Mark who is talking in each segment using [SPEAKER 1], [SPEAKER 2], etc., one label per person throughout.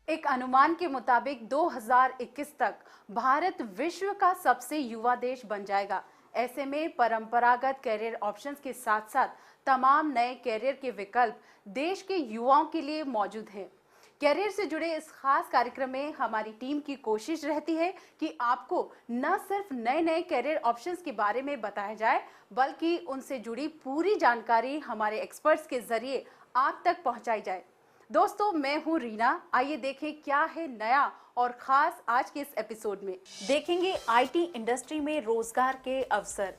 [SPEAKER 1] एक अनुमान के मुताबिक 2021 तक भारत विश्व का सबसे युवा देश बन जाएगा। ऐसे में परंपरागत कैरियर ऑप्शंस के साथ साथ तमाम नए कैरियर के विकल्प देश के युवाओं के लिए मौजूद हैं। कैरियर से जुड़े इस खास कार्यक्रम में हमारी टीम की कोशिश रहती है कि आपको न सिर्फ नए नए कैरियर ऑप्शंस के बारे में बताया जाए, बल्कि उनसे जुड़ी पूरी जानकारी हमारे एक्सपर्ट्स के जरिए आप तक पहुंचाई जाए। दोस्तों, मैं हूं रीना। आइए देखें क्या है नया और खास आज के इस एपिसोड में। देखेंगे आईटी इंडस्ट्री में रोजगार के अवसर,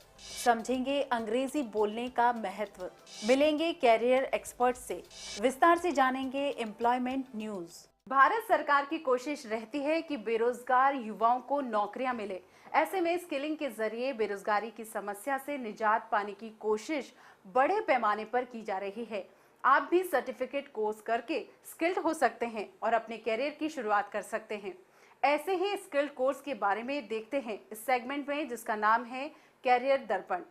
[SPEAKER 1] समझेंगे अंग्रेजी बोलने का महत्व, मिलेंगे कैरियर एक्सपर्ट से, विस्तार से जानेंगे एम्प्लॉयमेंट न्यूज। भारत सरकार की कोशिश रहती है कि बेरोजगार युवाओं को नौकरियां मिले। ऐसे में स्किलिंग के जरिए बेरोजगारी की समस्या से निजात पाने की कोशिश बड़े पैमाने पर की जा रही है। आप भी सर्टिफिकेट कोर्स करके स्किल्ड हो सकते हैं और अपने कैरियर की शुरुआत कर सकते हैं। ऐसे ही स्किल्ड कोर्स के बारे में देखते हैं इस सेगमेंट में, जिसका नाम है कैरियर दर्पण।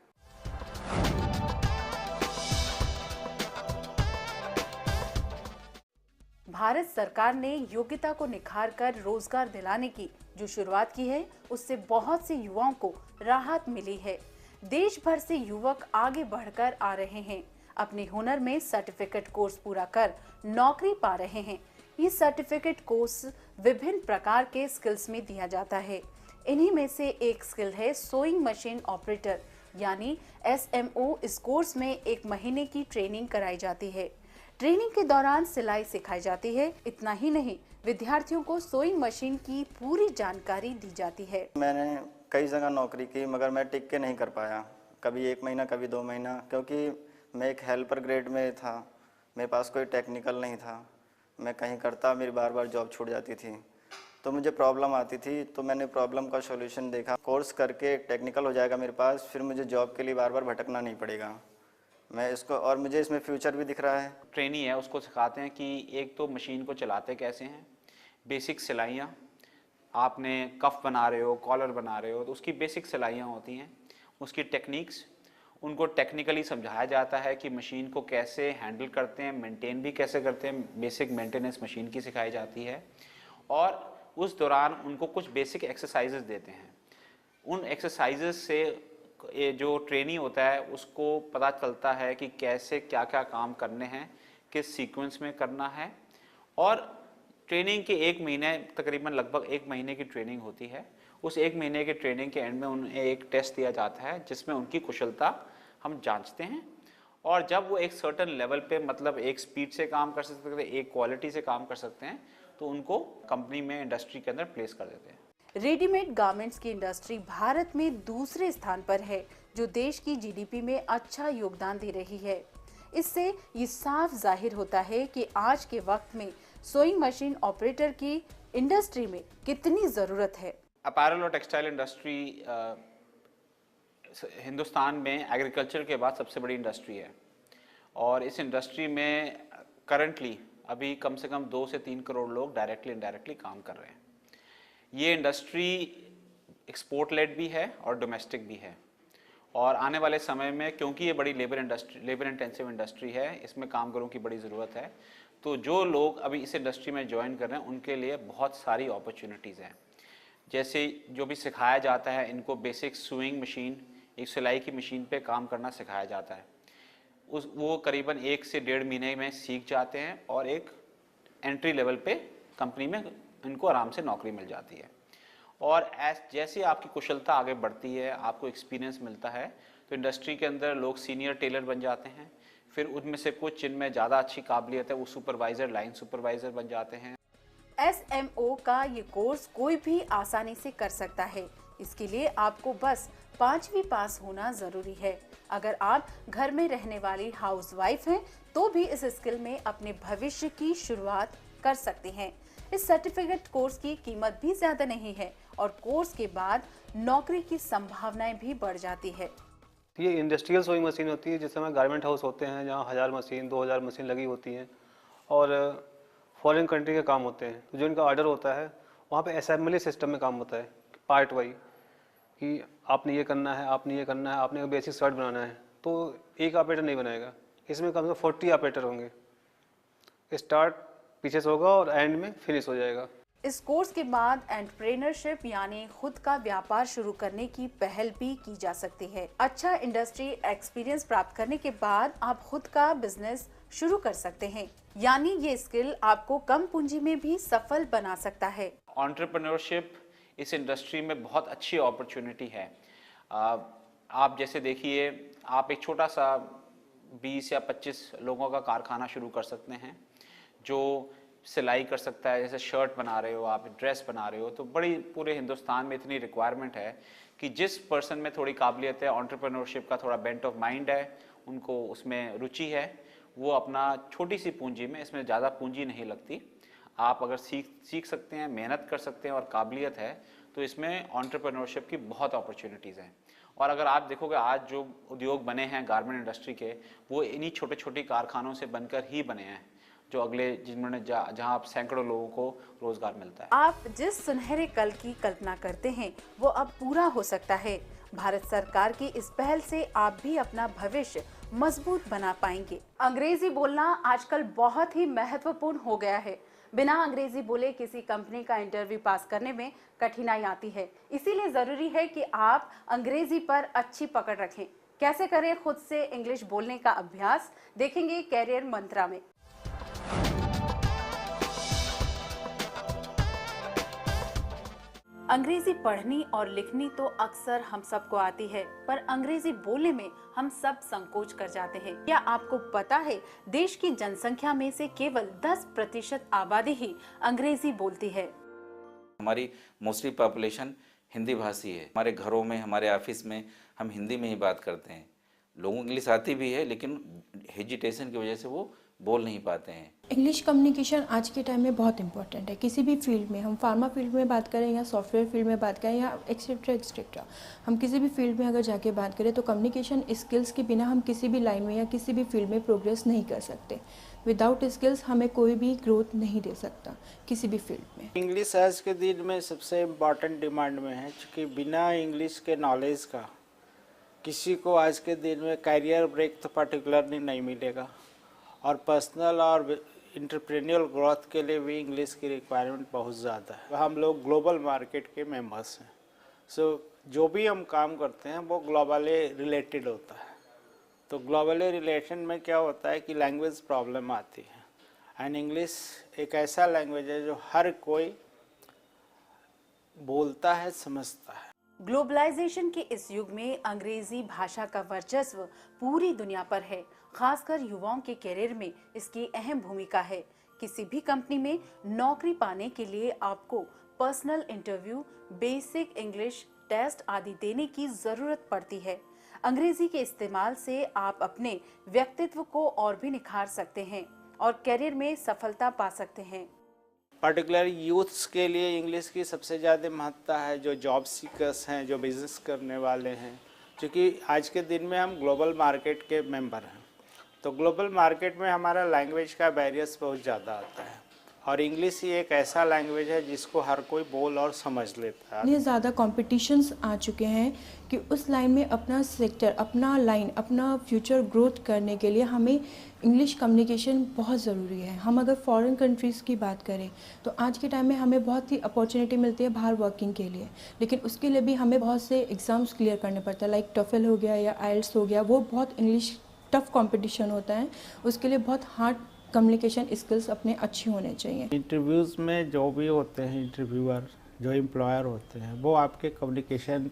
[SPEAKER 1] भारत सरकार ने योग्यता को निखार कर रोजगार दिलाने की जो शुरुआत की है, उससे बहुत से युवाओं को राहत मिली है। देश भर से युवक आगे बढ़कर आ रहे हैं, अपने हुनर में सर्टिफिकेट कोर्स पूरा कर नौकरी पा रहे हैं। ये सर्टिफिकेट कोर्स विभिन्न प्रकार के स्किल्स में दिया जाता है। इन्हीं में से एक स्किल है सोइंग मशीन ऑपरेटर यानी SMO। इस कोर्स में 1 महीने की ट्रेनिंग कराई जाती है। ट्रेनिंग के दौरान सिलाई सिखाई जाती है। इतना ही नहीं, विद्यार्थियों को सोइंग मशीन की पूरी जानकारी दी जाती है।
[SPEAKER 2] मैंने कई जगह नौकरी की, मगर मैं टिक के नहीं कर पाया। कभी 1 महीना, कभी 2 महीना, क्योंकि मैं एक हेल्पर ग्रेड में था। मेरे पास कोई टेक्निकल नहीं था। मैं कहीं करता, मेरी बार बार जॉब छूट जाती थी, तो मुझे प्रॉब्लम आती थी। तो मैंने प्रॉब्लम का सॉल्यूशन देखा, कोर्स करके टेक्निकल हो जाएगा मेरे पास, फिर मुझे जॉब के लिए बार बार भटकना नहीं पड़ेगा। मैं इसको, और मुझे इसमें फ्यूचर भी दिख रहा है।
[SPEAKER 3] ट्रेनी है, उसको सिखाते हैं कि एक तो मशीन को चलाते कैसे हैं, बेसिक सिलाइयाँ, आपने कफ बना रहे हो, कॉलर बना रहे हो, तो उसकी बेसिक सिलाइयाँ होती हैं, उसकी टेक्निक्स, उनको टेक्निकली समझाया जाता है कि मशीन को कैसे हैंडल करते हैं, मेंटेन भी कैसे करते हैं। बेसिक मेंटेनेंस मशीन की सिखाई जाती है और उस दौरान उनको कुछ बेसिक एक्सरसाइजेस देते हैं। उन एक्सरसाइजेस से ये जो ट्रेनी होता है उसको पता चलता है कि कैसे क्या क्या काम करने हैं, किस सीक्वेंस में करना है। और ट्रेनिंग के 1 महीने, तकरीबन लगभग 1 महीने की ट्रेनिंग होती है। उस 1 महीने के ट्रेनिंग के एंड में उन्हें एक टेस्ट दिया जाता है जिसमें उनकी कुशलता हम जांचते हैं। और जब वो एक सर्टेन लेवल पे, मतलब एक स्पीड से काम कर सकते हैं, एक क्वालिटी से काम कर सकते हैं, तो उनको कंपनी में, इंडस्ट्री के अंदर प्लेस कर देते हैं।
[SPEAKER 1] रेडीमेड गारमेंट्स की इंडस्ट्री भारत में दूसरे स्थान पर है, जो देश की GDP में अच्छा योगदान दे रही है। इससे ये साफ जाहिर होता है कि आज के वक्त में सोइंग मशीन ऑपरेटर की इंडस्ट्री में कितनी जरूरत है।
[SPEAKER 3] अपैरल और टेक्सटाइल इंडस्ट्री हिंदुस्तान में एग्रीकल्चर के बाद सबसे बड़ी इंडस्ट्री है और इस इंडस्ट्री में करंटली अभी कम से कम 2 से 3 करोड़ लोग डायरेक्टली इनडायरेक्टली काम कर रहे हैं। ये इंडस्ट्री एक्सपोर्ट लेड भी है और डोमेस्टिक भी है और आने वाले समय में, क्योंकि ये बड़ी लेबर इंटेंसिव इंडस्ट्री है, इसमें कामगारों की बड़ी ज़रूरत है, तो जो लोग अभी इस इंडस्ट्री में ज्वाइन कर रहे हैं उनके लिए बहुत सारी अपॉर्चुनिटीज़ हैं। जैसे जो भी सिखाया जाता है, इनको बेसिक सुइंग मशीन, एक सिलाई की मशीन पे काम करना सिखाया जाता है। वो करीबन 1 से 1.5 महीने में सीख जाते हैं और एक एंट्री लेवल पे कंपनी में इनको आराम से नौकरी मिल जाती है। और जैसे आपकी कुशलता आगे बढ़ती है, आपको एक्सपीरियंस मिलता है, तो इंडस्ट्री के अंदर लोग सीनियर टेलर बन जाते हैं। फिर उनमें से कुछ जिनमें ज़्यादा अच्छी काबिलियत है वो सुपरवाइज़र, लाइन सुपरवाइज़र बन जाते हैं।
[SPEAKER 1] SMO का ये कोर्स कोई भी आसानी से कर सकता है। इसके लिए आपको बस 5वीं पास होना जरूरी है। अगर आप घर में रहने वाली हाउसवाइफ हैं, तो भी इस स्किल में अपने भविष्य की शुरुआत कर सकते हैं। इस सर्टिफिकेट कोर्स की कीमत भी ज्यादा नहीं है और कोर्स के बाद नौकरी की संभावनाएं भी बढ़ जाती है।
[SPEAKER 4] ये इंडस्ट्रियल सोइंग मशीन होती है, जिसमें गारमेंट हाउस होते हैं जहाँ 1000 मशीन, 2000 मशीन लगी होती हैं और फॉरेन कंट्री के काम होते हैं। तो जो इनका ऑर्डर होता है वहाँ पे असेंबली सिस्टम में काम होता है, पार्ट वाइज, कि आपने ये करना है, आपने ये करना है, आपने बेसिक शर्ट बनाना है, तो एक ऑपरेटर नहीं बनाएगा, इसमें कम से कम 40 ऑपरेटर होंगे। स्टार्ट पीछे से होगा और एंड में फिनिश हो जाएगा।
[SPEAKER 1] इस कोर्स के बाद एंटरप्रेन्योरशिप यानी खुद का व्यापार शुरू करने की पहल भी की जा सकती है। अच्छा इंडस्ट्री एक्सपीरियंस प्राप्त करने के बाद आप खुद का बिजनेस शुरू कर सकते हैं, यानी ये स्किल आपको कम पूंजी में भी सफल बना सकता है।
[SPEAKER 3] एंटरप्रेन्योरशिप इस इंडस्ट्री में बहुत अच्छी अपॉर्चुनिटी है। आप जैसे देखिए, आप एक छोटा सा 20 या 25 लोगों का कारखाना शुरू कर सकते हैं जो सिलाई कर सकता है। जैसे शर्ट बना रहे हो आप, ड्रेस बना रहे हो, तो बड़ी पूरे हिंदुस्तान में इतनी रिक्वायरमेंट है कि जिस पर्सन में थोड़ी काबिलियत है, एंटरप्रेन्योरशिप का थोड़ा बेंट ऑफ माइंड है, उनको उसमें रुचि है, वो अपना छोटी सी पूंजी में, इसमें ज़्यादा पूंजी नहीं लगती, आप अगर सीख सकते हैं, मेहनत कर सकते हैं और काबिलियत है, तो इसमें एंटरप्रेन्योरशिप की बहुत अपॉर्चुनिटीज़ हैं। और अगर आप देखोगे आज जो उद्योग बने हैं गारमेंट इंडस्ट्री के, वो इन्हीं छोटे छोटे कारखानों से बनकर ही बने हैं, जो अगले जिन्होंने जहां आप सैकड़ों लोगों को रोजगार मिलता है।
[SPEAKER 1] आप जिस सुनहरे कल की कल्पना करते हैं वो अब पूरा हो सकता है। भारत सरकार की इस पहल से आप भी अपना भविष्य मजबूत बना पाएंगे। अंग्रेजी बोलना आजकल बहुत ही महत्वपूर्ण हो गया है। बिना अंग्रेजी बोले किसी कंपनी का इंटरव्यू पास करने में कठिनाई आती है। इसीलिए जरूरी है कि आप अंग्रेजी पर अच्छी पकड़ रखें। कैसे करें खुद से इंग्लिश बोलने का अभ्यास, देखेंगे कैरियर मंत्रा में। अंग्रेजी पढ़नी और लिखनी तो अक्सर हम सबको आती है, पर अंग्रेजी बोलने में हम सब संकोच कर जाते हैं। क्या आपको पता है देश की जनसंख्या में से केवल 10% आबादी ही अंग्रेजी बोलती है।
[SPEAKER 5] हमारी मोस्टली पॉपुलेशन हिंदी भाषी है। हमारे घरों में, हमारे ऑफिस में हम हिंदी में ही बात करते हैं। लोगों को इंग्लिश आती भी है, लेकिन हेजिटेशन की वजह से वो बोल नहीं पाते हैं।
[SPEAKER 6] इंग्लिश कम्युनिकेशन आज के टाइम में बहुत इंपॉर्टेंट है। किसी भी फील्ड में, हम फार्मा फील्ड में बात करें या सॉफ्टवेयर फील्ड में बात करें या एक्सेट्रा एक्सेट्रा, हम किसी भी फील्ड में अगर जाके बात करें तो कम्युनिकेशन स्किल्स के बिना हम किसी भी लाइन में या किसी भी फील्ड में प्रोग्रेस नहीं कर सकते। विदाउट स्किल्स हमें कोई भी ग्रोथ नहीं दे सकता किसी भी फील्ड में।
[SPEAKER 7] इंग्लिश आज के दिन में सबसे इम्पॉर्टेंट डिमांड में है, क्योंकि बिना इंग्लिश के नॉलेज का किसी को आज के दिन में कैरियर ब्रेक तो पर्टिकुलरली नहीं मिलेगा, और पर्सनल और इंटरप्रेन्योरल ग्रोथ के लिए भी इंग्लिश की रिक्वायरमेंट बहुत ज़्यादा है। हम लोग ग्लोबल मार्केट के मेंबर्स हैं, सो जो भी हम काम करते हैं वो ग्लोबली रिलेटेड होता है। तो ग्लोबली रिलेशन में क्या होता है कि लैंग्वेज प्रॉब्लम आती है, एंड इंग्लिश एक ऐसा लैंग्वेज है जो हर कोई बोलता है, समझता है।
[SPEAKER 1] ग्लोबलाइजेशन के इस युग में अंग्रेजी भाषा का वर्चस्व पूरी दुनिया पर है। खासकर युवाओं के करियर में इसकी अहम भूमिका है। किसी भी कंपनी में नौकरी पाने के लिए आपको personal interview, basic English test आदि देने की जरूरत पड़ती है। अंग्रेजी के इस्तेमाल से आप अपने व्यक्तित्व को और भी निखार सकते हैं और करियर में सफलता पा सकते हैं।
[SPEAKER 7] पर्टिकुलर यूथ्स के लिए इंग्लिश की सबसे ज़्यादा महत्ता है, जो जॉब सीकर्स हैं, जो बिज़नेस करने वाले हैं, क्योंकि आज के दिन में हम ग्लोबल मार्केट के मेंबर हैं। तो ग्लोबल मार्केट में हमारा लैंग्वेज का बैरियर्स बहुत ज़्यादा आता है, और इंग्लिश ही एक ऐसा लैंग्वेज है जिसको हर कोई बोल और समझ लेता है।
[SPEAKER 6] इतने ज़्यादा कॉम्पिटिशन्स आ चुके हैं कि उस लाइन में अपना सेक्टर, अपना लाइन, अपना फ्यूचर ग्रोथ करने के लिए हमें इंग्लिश कम्युनिकेशन बहुत ज़रूरी है। हम अगर फॉरेन कंट्रीज़ की बात करें तो आज के टाइम में हमें बहुत ही अपॉर्चुनिटी मिलती है बाहर वर्किंग के लिए, लेकिन उसके लिए भी हमें बहुत से एग्ज़ाम्स क्लियर करने पड़ते हैं, लाइक टफल हो गया या आइल्स हो गया। वो बहुत इंग्लिश टफ कंपटीशन होता है, उसके लिए बहुत हार्ड कम्युनिकेशन स्किल्स अपने अच्छी होने चाहिए।
[SPEAKER 7] इंटरव्यूज़ में जो भी होते हैं इंटरव्यूअर, जो एम्प्लॉयर होते हैं, वो आपके कम्युनिकेशन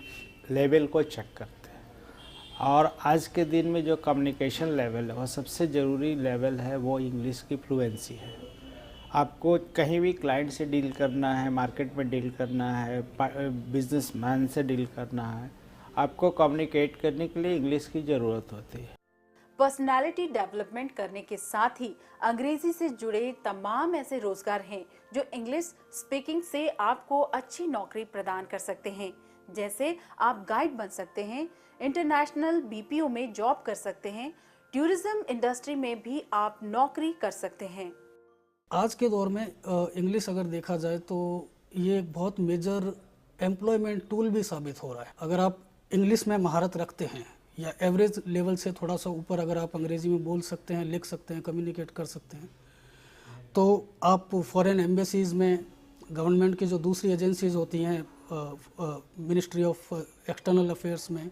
[SPEAKER 7] लेवल को चेक करते हैं, और आज के दिन में जो कम्युनिकेशन लेवल है वो सबसे ज़रूरी लेवल है, वो इंग्लिश की फ्लुएंसी है। आपको कहीं भी क्लाइंट से डील करना है, मार्केट में डील करना है, बिजनेसमैन से डील करना है, आपको कम्युनिकेट करने के लिए इंग्लिश की ज़रूरत होती है।
[SPEAKER 1] पर्सनालिटी डेवलपमेंट करने के साथ ही अंग्रेजी से जुड़े तमाम ऐसे रोजगार हैं जो इंग्लिश स्पीकिंग से आपको अच्छी नौकरी प्रदान कर सकते हैं। जैसे आप गाइड बन सकते हैं, इंटरनेशनल बीपीओ में जॉब कर सकते हैं, टूरिज्म इंडस्ट्री में भी आप नौकरी कर सकते हैं।
[SPEAKER 8] आज के दौर में इंग्लिश अगर देखा जाए तो ये एक बहुत मेजर एम्प्लॉयमेंट टूल भी साबित हो रहा है। अगर आप इंग्लिश में महारत रखते हैं या एवरेज लेवल से थोड़ा सा ऊपर अगर आप अंग्रेजी में बोल सकते हैं, लिख सकते हैं, कम्युनिकेट कर सकते हैं, तो आप फॉरेन एम्बेसीज में, गवर्नमेंट की जो दूसरी एजेंसीज होती हैं, मिनिस्ट्री ऑफ एक्सटर्नल अफेयर्स में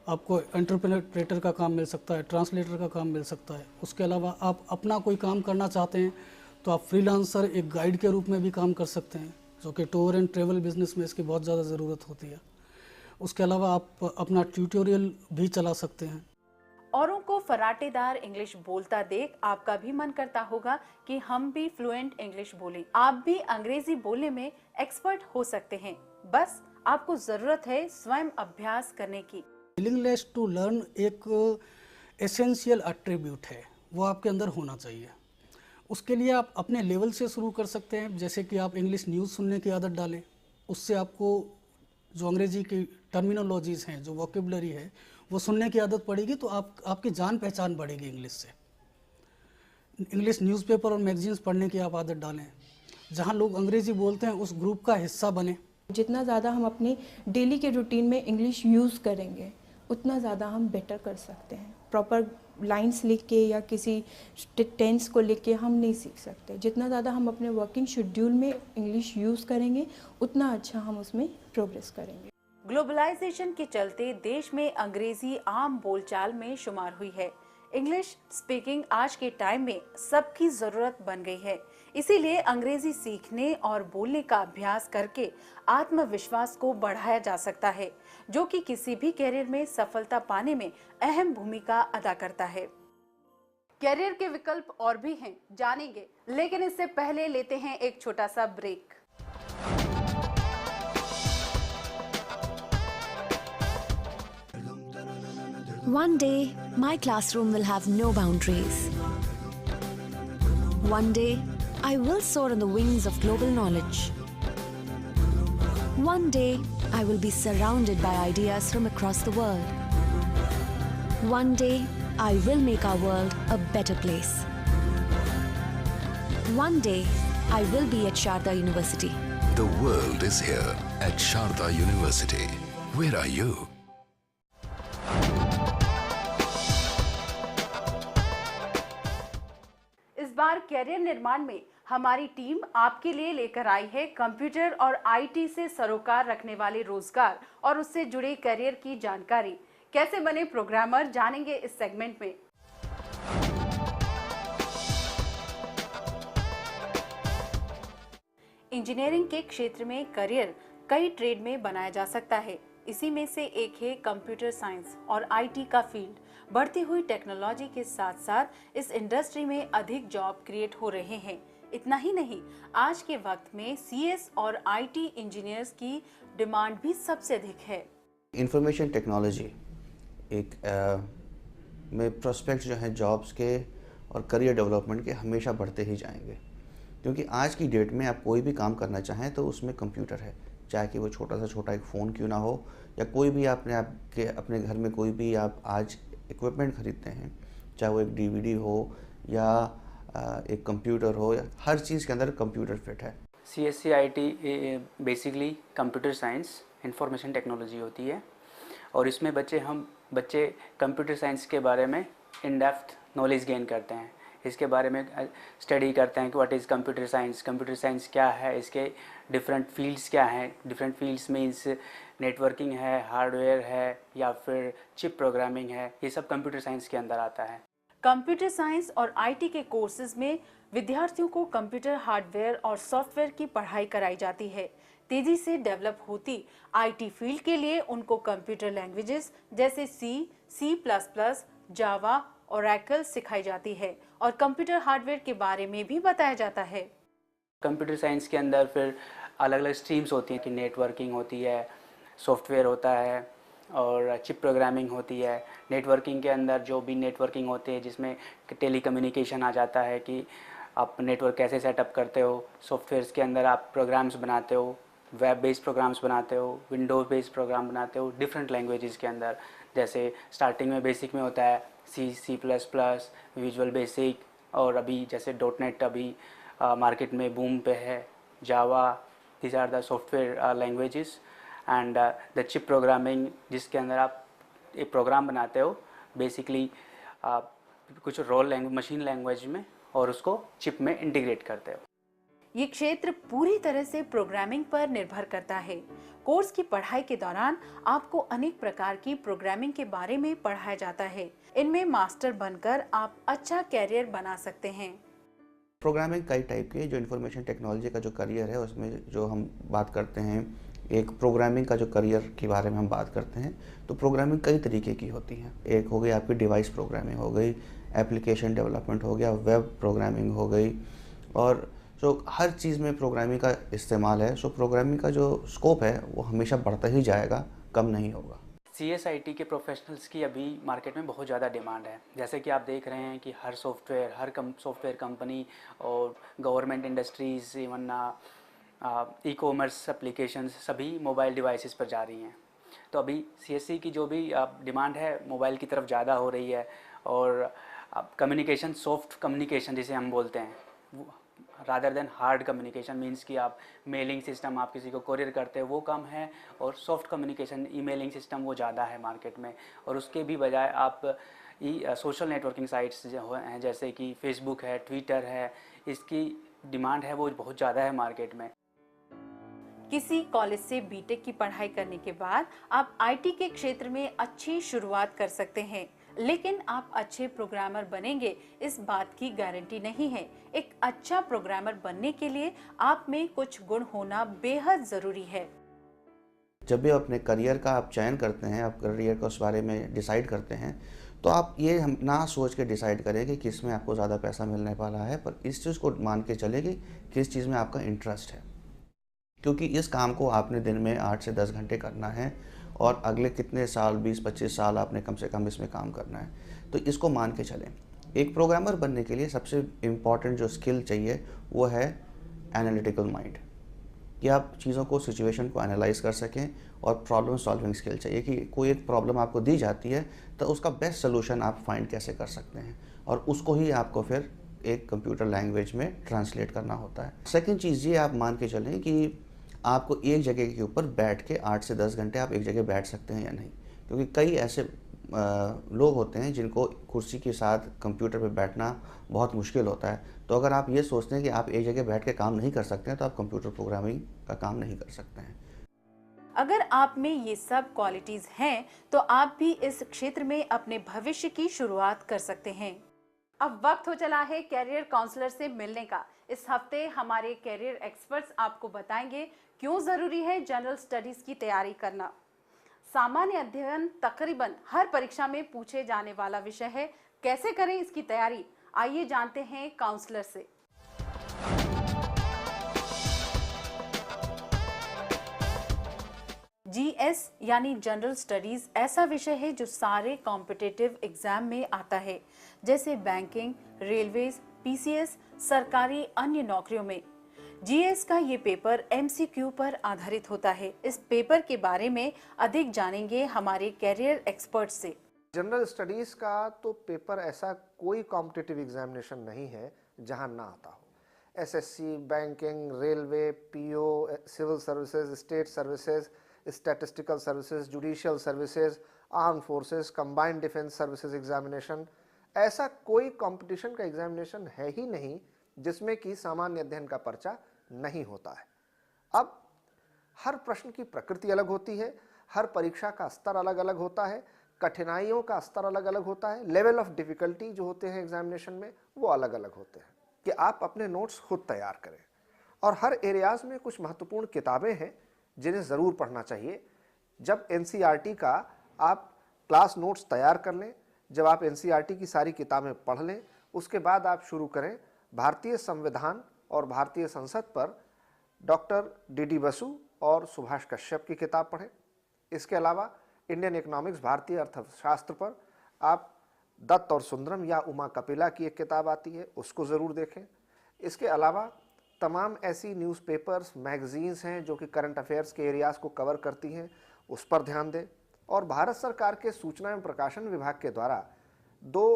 [SPEAKER 8] आपको इंटरप्रेटर का काम मिल सकता है, ट्रांसलेटर का काम मिल सकता है। उसके अलावा आप अपना कोई काम करना चाहते हैं तो आप फ्रीलांसर, एक गाइड के रूप में भी काम कर सकते हैं, जो कि टूर एंड ट्रेवल बिजनेस में इसकी बहुत ज़्यादा ज़रूरत होती है। उसके अलावा आप अपना ट्यूटोरियल भी चला सकते हैं।
[SPEAKER 1] औरों को फराटेदार इंग्लिश बोलता देख आपका भी मन करता होगा कि हम भी फ्लुएंट इंग्लिश बोलें। आप भी अंग्रेजी बोलने में एक्सपर्ट हो सकते हैं, बस आपको जरूरत है स्वयं अभ्यास करने की।
[SPEAKER 8] विलिंगनेस टू लर्न एक एसेंशियल एट्रीब्यूट है, वो आपके अंदर होना चाहिए। उसके लिए आप अपने लेवल से शुरू कर सकते हैं, जैसे कि आप इंग्लिश न्यूज़ सुनने की आदत डालें। उससे आपको जो अंग्रेजी की टर्मिनोलॉजीज़ हैं, जो वोकेबलरी है, वो सुनने की आदत पड़ेगी, तो आपकी जान पहचान बढ़ेगी इंग्लिश से। इंग्लिश न्यूज़पेपर और मैगजीन्स पढ़ने की आप आदत डालें, जहाँ लोग अंग्रेजी बोलते हैं उस ग्रुप का हिस्सा बने।
[SPEAKER 6] जितना ज़्यादा हम अपने डेली के रूटीन में इंग्लिश यूज़ करेंगे उतना ज़्यादा हम बेटर कर सकते हैं। प्रॉपर लाइंस लिख के या किसी टेंस को लिख के हम नहीं सीख सकते। जितना ज़्यादा हम अपने वर्किंग शेड्यूल में इंग्लिश यूज़ करेंगे उतना अच्छा हम उसमें प्रोग्रेस करेंगे।
[SPEAKER 1] ग्लोबलाइजेशन के चलते देश में अंग्रेजी आम बोलचाल में शुमार हुई है। इंग्लिश स्पीकिंग आज के टाइम में सबकी जरूरत बन गई है। इसीलिए अंग्रेजी सीखने और बोलने का अभ्यास करके आत्मविश्वास को बढ़ाया जा सकता है, जो कि किसी भी करियर में सफलता पाने में अहम भूमिका अदा करता है। करियर के विकल्प और भी हैं, जानेंगे, लेकिन इससे पहले लेते हैं एक छोटा सा break.
[SPEAKER 9] One day, my classroom will have no boundaries. One day, I will soar on the wings of global knowledge. One day, I will be surrounded by ideas from across the world. One day, I will make our world a better place. One day, I will be at Sharda University.
[SPEAKER 10] The world is here at Sharda University. Where are you?
[SPEAKER 1] इस बार career निर्माण में हमारी team आपके लिए लेकर आई है computer और IT से सरोकार रखने वाले रोजगार और उससे जुड़े करियर की जानकारी। कैसे बने प्रोग्रामर, जानेंगे इस सेगमेंट में। इंजीनियरिंग के क्षेत्र में करियर कई ट्रेड में बनाया जा सकता है। इसी में से एक है कंप्यूटर साइंस और आईटी का फील्ड। बढ़ती हुई टेक्नोलॉजी के साथ साथ इस इंडस्ट्री में अधिक जॉब क्रिएट हो रहे हैं। इतना ही नहीं, आज के वक्त में सीएस और आईटी इंजीनियर्स की डिमांड भी सबसे अधिक है।
[SPEAKER 11] इंफॉर्मेशन टेक्नोलॉजी में प्रोस्पेक्ट जो हैं जॉब्स के और करियर डेवलपमेंट के हमेशा बढ़ते ही जाएंगे, क्योंकि आज की डेट में आप कोई भी काम करना चाहें तो उसमें कंप्यूटर है। चाहे कि वो छोटा सा छोटा एक फ़ोन क्यों ना हो, या कोई भी अपने घर में कोई भी आप आज इक्विपमेंट ख़रीदते हैं, चाहे वो एक डीवीडी हो या एक कंप्यूटर हो, या हर चीज़ के अंदर कंप्यूटर फिट है।
[SPEAKER 12] CSC IT basically computer science information technology होती है, और इसमें बच्चे कंप्यूटर साइंस के बारे में इन डेप्थ नॉलेज गेन करते हैं। इसके बारे में स्टडी करते हैं कि व्हाट इज़ कंप्यूटर साइंस क्या है, इसके डिफरेंट फील्ड्स क्या हैं। डिफरेंट फील्ड्स मीन्स नेटवर्किंग है, हार्डवेयर है, या फिर चिप प्रोग्रामिंग है। ये सब कंप्यूटर साइंस के अंदर आता है।
[SPEAKER 1] कंप्यूटर साइंस और आईटी के कोर्सेज में विद्यार्थियों को कंप्यूटर हार्डवेयर और सॉफ्टवेयर की पढ़ाई कराई जाती है। तेजी से डेवलप होती आईटी फील्ड के लिए उनको कंप्यूटर लैंग्वेजेस जैसे C++, जावा, ओरेकल सिखाई जाती है और कंप्यूटर हार्डवेयर के बारे में भी बताया जाता है।
[SPEAKER 12] कंप्यूटर साइंस के अंदर फिर अलग अलग स्ट्रीम्स होती हैं कि नेटवर्किंग होती है, सॉफ्टवेयर होता है और चिप प्रोग्रामिंग होती है। नेटवर्किंग के अंदर जो भी नेटवर्किंग होती है जिसमें टेलीकम्युनिकेशन आ जाता है कि आप नेटवर्क कैसे सेटअप करते हो। सॉफ्टवेयर्स के अंदर आप प्रोग्राम्स बनाते हो, वेब बेस्ड प्रोग्राम्स बनाते हो, विंडोज बेस्ड प्रोग्राम बनाते हो डिफरेंट लैंग्वेजेस के अंदर। जैसे स्टार्टिंग में बेसिक में होता है C++, विजुअल बेसिक, और अभी जैसे .NET अभी मार्केट में बूम पे है, Java. These are the software languages and the chip programming, जिसके अंदर आप एक प्रोग्राम बनाते हो बेसिकली कुछ रोल लैंग्वेज, मशीन लैंग्वेज में, और उसको चिप में इंटीग्रेट करते हो।
[SPEAKER 1] ये क्षेत्र पूरी तरह से प्रोग्रामिंग पर निर्भर करता है। कोर्स की पढ़ाई के दौरान आपको अनेक प्रकार की प्रोग्रामिंग के बारे में पढ़ाया जाता है। इनमें मास्टर बनकर आप अच्छा कैरियर बना सकते हैं।
[SPEAKER 11] प्रोग्रामिंग कई टाइप की है। जो इन्फॉर्मेशन टेक्नोलॉजी का जो करियर है उसमें जो हम बात करते हैं, एक प्रोग्रामिंग का जो करियर के बारे में हम बात करते हैं, तो प्रोग्रामिंग कई तरीके की होती है। एक हो गई आपकी डिवाइस प्रोग्रामिंग हो गई, एप्लीकेशन डेवलपमेंट हो गया, वेब प्रोग्रामिंग हो गई, और सो हर चीज़ में प्रोग्रामिंग का इस्तेमाल है। सो प्रोग्रामिंग का जो स्कोप है वो हमेशा बढ़ता ही जाएगा, कम नहीं होगा।
[SPEAKER 12] CSIT के प्रोफेशनल्स की अभी मार्केट में बहुत ज़्यादा डिमांड है। जैसे कि आप देख रहे हैं कि हर सॉफ्टवेयर कंपनी और government industries, even e-commerce applications सभी मोबाइल डिवाइसेस पर जा रही हैं। तो अभी CSE की जो भी डिमांड है मोबाइल की तरफ ज़्यादा हो रही है, और कम्युनिकेशन, सॉफ्ट कम्युनिकेशन जिसे हम बोलते हैं, rather than hard communication, means कि आप मेलिंग सिस्टम, आप किसी को कोरियर करते हैं, वो कम है, और सॉफ्ट कम्युनिकेशन, ईमेलिंग सिस्टम वो ज़्यादा है मार्केट में। और उसके भी बजाय आप सोशल नेटवर्किंग साइट्स जो हैं जैसे कि फेसबुक है, ट्विटर है, इसकी डिमांड है वो बहुत ज़्यादा है मार्केट में।
[SPEAKER 1] किसी कॉलेज से बीटेक की पढ़ाई करने के बाद आप IT के क्षेत्र में अच्छी शुरुआत कर सकते हैं, लेकिन आप अच्छे प्रोग्रामर बनेंगे इस बात की गारंटी नहीं है। एक अच्छा प्रोग्रामर बनने के लिए आप में कुछ गुण होना बेहद जरूरी है।
[SPEAKER 11] जब भी अपने करियर का आप चयन करते हैं, आप करियर का उस बारे में डिसाइड करते हैं, तो आप ये ना सोच के डिसाइड करें कि किस में आपको ज़्यादा पैसा मिलने वाला है, पर इस चीज़ को मान के चलें कि किस चीज़ में आपका इंटरेस्ट है, क्योंकि इस काम को आपने दिन में 8 से 10 घंटे करना है, और अगले कितने साल, 20-25 साल आपने कम से कम इसमें काम करना है। तो इसको मान के चलें। एक प्रोग्रामर बनने के लिए सबसे इम्पॉर्टेंट जो स्किल चाहिए वो है एनालिटिकल माइंड, कि आप चीज़ों को, सिचुएशन को एनालाइज कर सकें, और प्रॉब्लम सॉल्विंग स्किल चाहिए कि कोई एक प्रॉब्लम आपको दी जाती है तो उसका बेस्ट सोल्यूशन आप फाइंड कैसे कर सकते हैं, और उसको ही आपको फिर एक कंप्यूटर लैंग्वेज में ट्रांसलेट करना होता है। सेकंड चीज़ ये आप मान के चलें कि आपको एक जगह के ऊपर बैठ के 8 से 10 घंटे आप एक जगह बैठ सकते हैं या नहीं, क्योंकि कई ऐसे लोग होते हैं जिनको कुर्सी के साथ कंप्यूटर पे बैठना बहुत मुश्किल होता है। तो अगर आप ये सोचते हैं कि आप एक जगह बैठ के काम नहीं कर सकते हैं, तो आप कंप्यूटर प्रोग्रामिंग का काम नहीं कर सकते हैं।
[SPEAKER 1] अगर आप में ये सब क्वालिटीज हैं तो आप भी इस क्षेत्र में अपने भविष्य की शुरुआत कर सकते हैं। अब वक्त हो चला है कैरियर काउंसलर से मिलने का। इस हफ्ते हमारे कैरियर एक्सपर्ट्स आपको बताएंगे क्यों जरूरी है जनरल स्टडीज की तैयारी करना। सामान्य अध्ययन तकरीबन हर परीक्षा में पूछे जाने वाला विषय है। कैसे करें इसकी तैयारी, आइए जानते हैं काउंसलर से। GS यानी जनरल स्टडीज ऐसा विषय है जो सारे कॉम्पिटिटिव एग्जाम में आता है, जैसे बैंकिंग, रेलवेज, PCS, सरकारी अन्य नौकरियों में। GS का ये पेपर MCQ पर आधारित होता है। इस पेपर के बारे में अधिक जानेंगे हमारे कैरियर एक्सपर्ट से।
[SPEAKER 13] जनरल स्टडीज का तो पेपर ऐसा कोई कॉम्पिटिटिव एग्जामिनेशन नहीं है जहां ना आता हो। SSC, banking, railway, PO, civil services, state services, statistical services, judicial services, arm forces, combined defence services examination, ऐसा कोई कंपटीशन का एग्जामिनेशन है ही नहीं जिसमें कि सामान्य अध्ययन का पर्चा नहीं होता है। अब हर प्रश्न की प्रकृति अलग होती है, हर परीक्षा का स्तर अलग अलग होता है, कठिनाइयों का स्तर अलग अलग होता है, लेवल ऑफ डिफिकल्टी जो होते हैं एग्जामिनेशन में वो अलग अलग होते हैं। कि आप अपने नोट्स खुद तैयार करें, और हर एरियाज में कुछ महत्वपूर्ण किताबें हैं जिन्हें ज़रूर पढ़ना चाहिए। जब NCERT का आप क्लास नोट्स तैयार कर लें, जब आप NCERT की सारी किताबें पढ़ लें, उसके बाद आप शुरू करें भारतीय संविधान और भारतीय संसद पर डॉक्टर D.D. बसु और सुभाष कश्यप की किताब पढ़ें। इसके अलावा इंडियन इकोनॉमिक्स, भारतीय अर्थशास्त्र पर आप दत्त और सुंदरम या उमा कपिला की एक किताब आती है, उसको ज़रूर देखें। इसके अलावा तमाम ऐसी न्यूज़पेपर्स, मैगज़ीन्स हैं जो कि करंट अफेयर्स के एरियाज़ को कवर करती हैं, उस पर ध्यान दें। और भारत सरकार के सूचना एवं प्रकाशन विभाग के द्वारा 2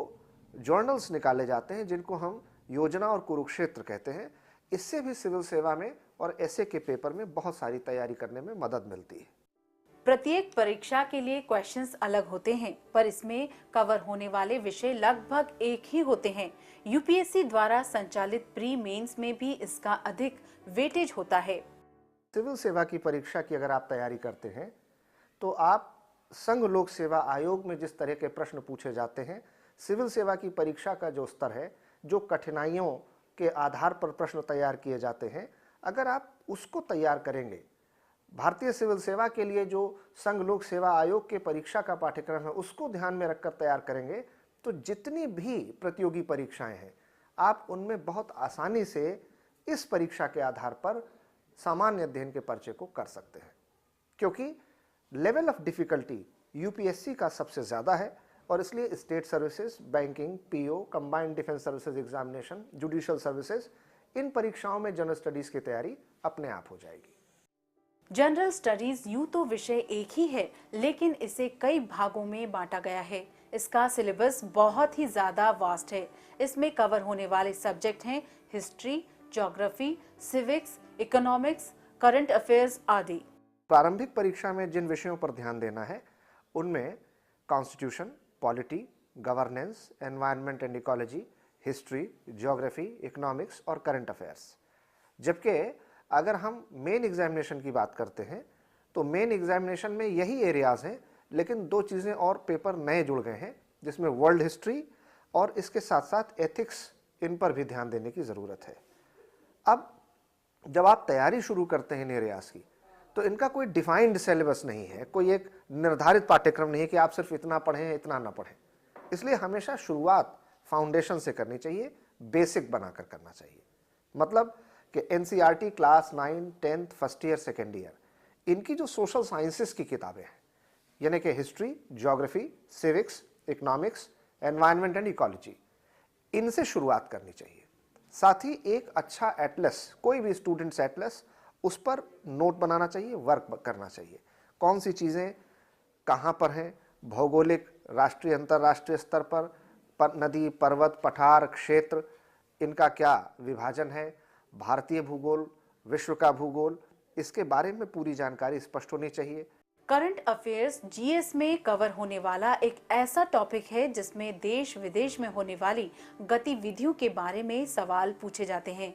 [SPEAKER 13] जर्नल्स निकाले जाते हैं जिनको हम योजना और कुरुक्षेत्र कहते हैं। इससे भी सिविल सेवा में और ऐसे के पेपर में बहुत सारी तैयारी करने में मदद मिलती है।
[SPEAKER 1] प्रत्येक परीक्षा के लिए क्वेश्चंस अलग होते हैं, पर इसमें कवर होने वाले विषय लगभग एक ही होते हैं। यूपीएससी द्वारा संचालित प्री मेंस में भी इसका अधिक वेटेज होता है।
[SPEAKER 13] सिविल सेवा की परीक्षा की अगर आप तैयारी करते हैं तो आप संघ लोक सेवा आयोग में जिस तरह के प्रश्न पूछे जाते हैं, सिविल सेवा की परीक्षा का जो स्तर है, जो कठिनाइयों के आधार पर प्रश्न तैयार किए जाते हैं, अगर आप उसको तैयार करेंगे, भारतीय सिविल सेवा के लिए जो संघ लोक सेवा आयोग के परीक्षा का पाठ्यक्रम है उसको ध्यान में रखकर तैयार करेंगे, तो जितनी भी प्रतियोगी परीक्षाएं हैं आप उनमें बहुत आसानी से इस परीक्षा के आधार पर सामान्य अध्ययन के पर्चे को कर सकते हैं, क्योंकि लेवल ऑफ डिफिकल्टी यूपीएससी का सबसे ज़्यादा है और इसलिए state services, banking, PO, combined defence services examination, judicial services, इन परीक्षाओं में जनरल स्टडीज़ की तैयारी अपने आप हो जाएगी।
[SPEAKER 1] जनरल स्टडीज यूं तो विषय एक ही है, लेकिन इसे कई भागों में बांटा गया है। इसका सिलेबस बहुत ही ज़्यादा वास्ट है। इसमें कवर होने वाले सब्जेक्ट हैं history, geography, civics, economics, current affairs आदि।
[SPEAKER 13] प्रारंभिक परीक्षा में जिन विषयों पर ध्यान देना है उनमें constitution, polity, governance, environment and ecology, history, geography, economics और करंट अफेयर्स। जबकि अगर हम मेन एग्जामिनेशन की बात करते हैं तो मेन एग्जामिनेशन में यही एरियाज़ हैं, लेकिन दो चीज़ें और पेपर नए जुड़ गए हैं, जिसमें वर्ल्ड हिस्ट्री और इसके साथ साथ एथिक्स, इन पर भी ध्यान देने की ज़रूरत है। अब जब आप तैयारी शुरू करते हैं इन एरियाज़ की, तो इनका कोई डिफाइंड सिलेबस नहीं है, कोई एक निर्धारित पाठ्यक्रम नहीं है कि आप सिर्फ इतना पढ़ें इतना ना पढ़ें। इसलिए हमेशा शुरुआत फाउंडेशन से करनी चाहिए, बेसिक बनाकर करना चाहिए। मतलब कि NCERT class 9, 10th, first year, second year, इनकी जो सोशल साइंसेस की किताबें हैं, यानी कि history, geography, civics, economics, environment and ecology, इनसे शुरुआत करनी चाहिए। साथ ही एक अच्छा एटलस, कोई भी स्टूडेंट्स एटलस, उस पर नोट बनाना चाहिए, वर्क करना चाहिए। कौन सी चीज़ें कहाँ पर हैं, भौगोलिक, राष्ट्रीय, अंतर्राष्ट्रीय स्तर पर नदी, पर्वत, पठार, क्षेत्र, इनका क्या विभाजन है, भारतीय भूगोल, विश्व का भूगोल, इसके बारे में पूरी जानकारी स्पष्ट होनी चाहिए।
[SPEAKER 1] करंट अफेयर्स जीएस में कवर होने वाला एक ऐसा टॉपिक है जिसमें देश विदेश में होने वाली गतिविधियों के बारे में सवाल पूछे जाते हैं।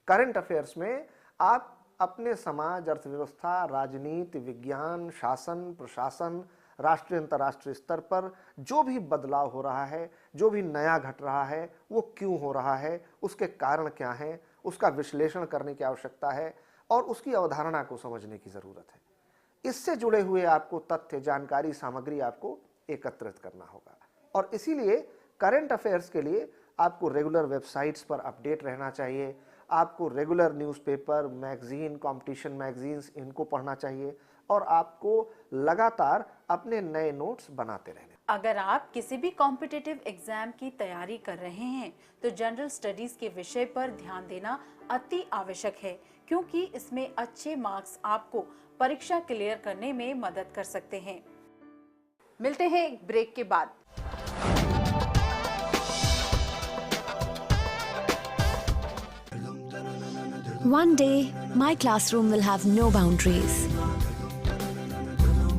[SPEAKER 13] करंट अफेयर्स में आप अपने समाज, अर्थव्यवस्था, राजनीति, विज्ञान, शासन, प्रशासन, राष्ट्रीय अंतर्राष्ट्रीय स्तर पर जो भी बदलाव हो रहा है, जो भी नया घट रहा है, वो क्यों हो रहा है, उसके कारण क्या हैं, उसका विश्लेषण करने की आवश्यकता है और उसकी अवधारणा को समझने की ज़रूरत है। इससे जुड़े हुए आपको तथ्य, जानकारी, सामग्री आपको एकत्रित करना होगा और इसीलिए करंट अफेयर्स के लिए आपको रेगुलर वेबसाइट्स पर अपडेट रहना चाहिए, आपको regular newspaper, magazine, competition magazines, इनको पढ़ना चाहिए और आपको लगातार अपने नए नोट्स बनाते रहने।
[SPEAKER 1] अगर आप किसी भी कॉम्पिटिटिव एग्जाम की तैयारी कर रहे हैं तो जनरल स्टडीज के विषय पर ध्यान देना अति आवश्यक है, क्योंकि इसमें अच्छे मार्क्स आपको परीक्षा क्लियर करने में मदद कर सकते हैं। मिलते हैं एक ब्रेक के बाद।
[SPEAKER 9] One day, my classroom will have no boundaries.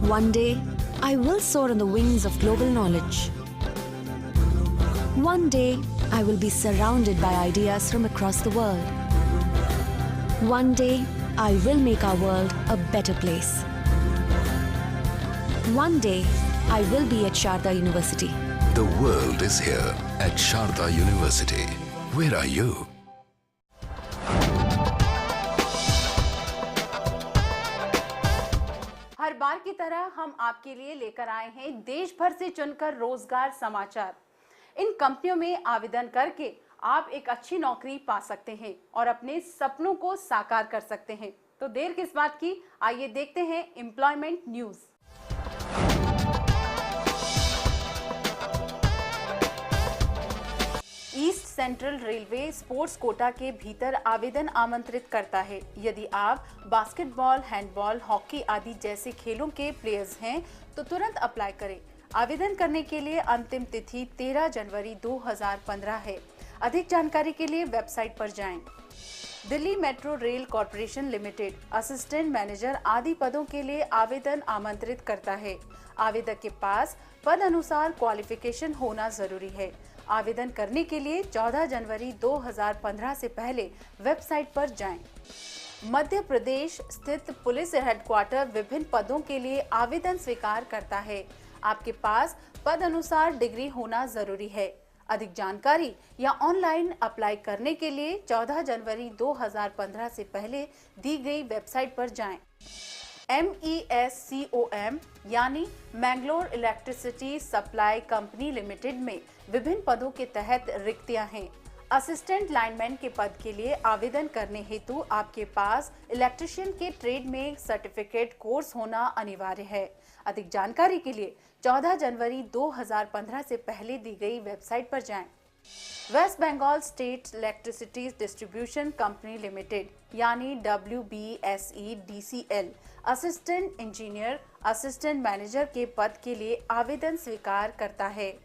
[SPEAKER 9] One day, I will soar on the wings of global knowledge. One day, I will be surrounded by ideas from across the world. One day, I will make our world a better place. One day, I will be at Sharda University.
[SPEAKER 10] The world is here at Sharda University. Where are you?
[SPEAKER 1] हर बार की तरह हम आपके लिए लेकर आए हैं देश भर से चुनकर रोजगार समाचार। इन कंपनियों में आवेदन करके आप एक अच्छी नौकरी पा सकते हैं और अपने सपनों को साकार कर सकते हैं। तो देर किस बात की, आइए देखते हैं employment news. East central railway sports quota के भीतर आवेदन आमंत्रित करता है। यदि आप बास्केटबॉल, हैंडबॉल, हॉकी आदि जैसे खेलों के प्लेयर्स हैं तो तुरंत अप्लाई करें। आवेदन करने के लिए अंतिम तिथि 13 जनवरी 2015 है। अधिक जानकारी के लिए वेबसाइट पर जाएं। Delhi metro rail corporation limited assistant manager आदि पदों के लिए आवेदन आमंत्रित करता है। आवेदक के पास पद अनुसार क्वालिफिकेशन होना जरूरी है। आवेदन करने के लिए 14 जनवरी 2015 से पहले वेबसाइट पर जाएं। मध्य प्रदेश स्थित पुलिस हेडक्वार्टर विभिन्न पदों के लिए आवेदन स्वीकार करता है। आपके पास पद अनुसार डिग्री होना जरूरी है। अधिक जानकारी या ऑनलाइन अप्लाई करने के लिए 14 जनवरी 2015 से पहले दी गई वेबसाइट पर जाएं। MESCOM यानी Mangalore electricity supply company limited में विभिन्न पदों के तहत रिक्तियां हैं। असिस्टेंट लाइनमैन के पद के लिए आवेदन करने हेतु आपके पास इलेक्ट्रिशियन के ट्रेड में सर्टिफिकेट कोर्स होना अनिवार्य है। अधिक जानकारी के लिए 14 जनवरी 2015 से पहले दी गई वेबसाइट पर जाएं। West Bengal state electricity distribution company limited यानी WBSEDCL assistant engineer assistant manager के पद के लिए आवेदन स्वीकार करता है।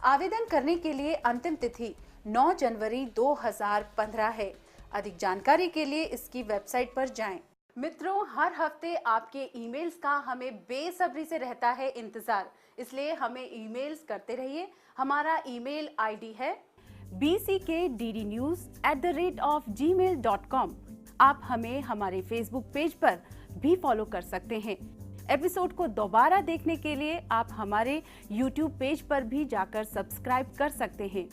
[SPEAKER 1] आवेदन करने के लिए अंतिम तिथि 9 जनवरी 2015 है। अधिक जानकारी के लिए इसकी वेबसाइट पर जाएं। मित्रों, हर हफ्ते आपके ईमेल्स का हमें बेसब्री से रहता है इंतजार, इसलिए हमें ईमेल्स करते रहिए। हमारा ईमेल आईडी है bckddnews@gmail.com। आप हमें हमारे फेसबुक पेज पर भी फॉलो कर सकते हैं। एपिसोड को दोबारा देखने के लिए आप हमारे यूट्यूब पेज पर भी जाकर सब्सक्राइब कर सकते हैं।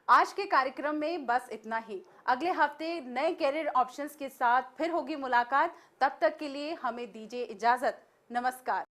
[SPEAKER 1] आज के कार्यक्रम में बस इतना ही। अगले हफ्ते नए कैरियर ऑप्शंस के साथ फिर होगी मुलाकात। तब तक के लिए हमें दीजिए इजाजत। नमस्कार।